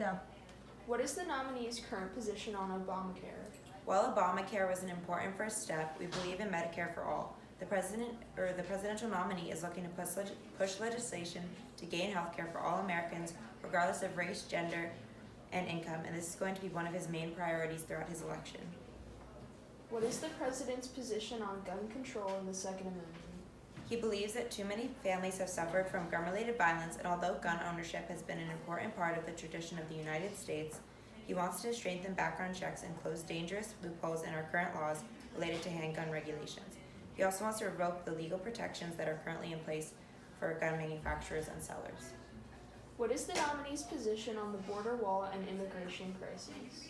No. What is the nominee's current position on Obamacare? While Obamacare was an important first step, we believe in Medicare for all. The presidential nominee is looking to push legislation to gain health care for all Americans, regardless of race, gender, and income, and this is going to be one of his main priorities throughout his election. What is the president's position on gun control and the Second Amendment? He believes that too many families have suffered from gun-related violence, and although gun ownership has been an important part of the tradition of the United States, he wants to strengthen background checks and close dangerous loopholes in our current laws related to handgun regulations. He also wants to revoke the legal protections that are currently in place for gun manufacturers and sellers. What is the nominee's position on the border wall and immigration crisis?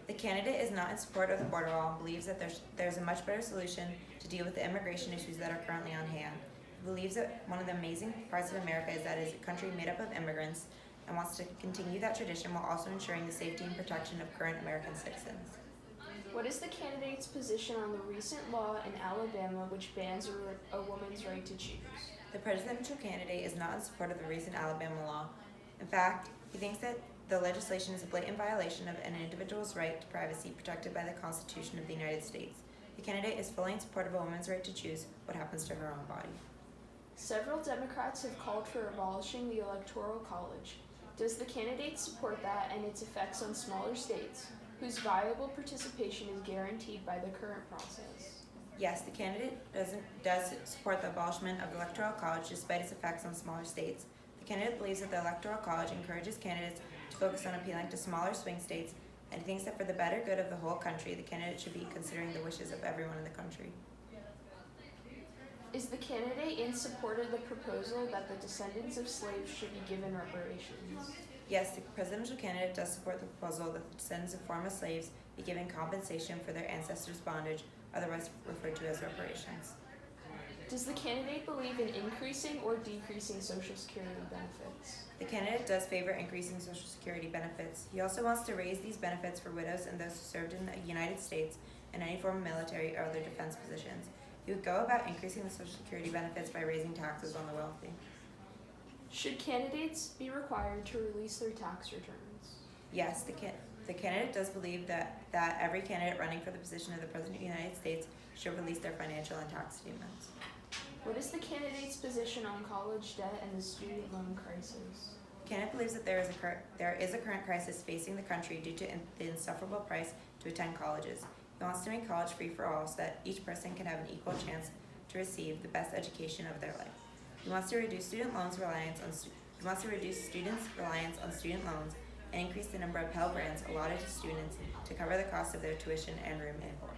The candidate is not in support of the border wall and believes that there's a much better solution to deal with the immigration issues that are currently on hand. He believes that one of the amazing parts of America is that it is a country made up of immigrants and wants to continue that tradition while also ensuring the safety and protection of current American citizens. What is the candidate's position on the recent law in Alabama which bans a woman's right to choose? The presidential candidate is not in support of the recent Alabama law. In fact, he thinks that the legislation is a blatant violation of an individual's right to privacy protected by the Constitution of the United States. The candidate is fully in support of a woman's right to choose what happens to her own body. Several Democrats have called for abolishing the Electoral College. Does the candidate support that and its effects on smaller states, whose viable participation is guaranteed by the current process? Yes, the candidate does support the abolishment of the Electoral College despite its effects on smaller states. The candidate believes that the Electoral College encourages candidates to focus on appealing to smaller swing states and thinks that for the better good of the whole country, the candidate should be considering the wishes of everyone in the country. Is the candidate in support of the proposal that the descendants of slaves should be given reparations? Yes, the presidential candidate does support the proposal that the descendants of former slaves be given compensation for their ancestors' bondage, otherwise referred to as reparations. Does the candidate believe in increasing or decreasing Social Security benefits? The candidate does favor increasing Social Security benefits. He also wants to raise these benefits for widows and those who served in the United States in any form of military or other defense positions. He would go about increasing the Social Security benefits by raising taxes on the wealthy. Should candidates be required to release their tax returns? Yes, the candidate does believe that every candidate running for the position of the President of the United States should release their financial and tax statements. What is the candidate's position on college debt and the student loan crisis? The candidate believes that there is a current crisis facing the country due to the insufferable price to attend colleges. He wants to make college free for all so that each person can have an equal chance to receive the best education of their life. He wants to reduce students' reliance on student loans and increase the number of Pell Grants allotted to students to cover the cost of their tuition and room and board.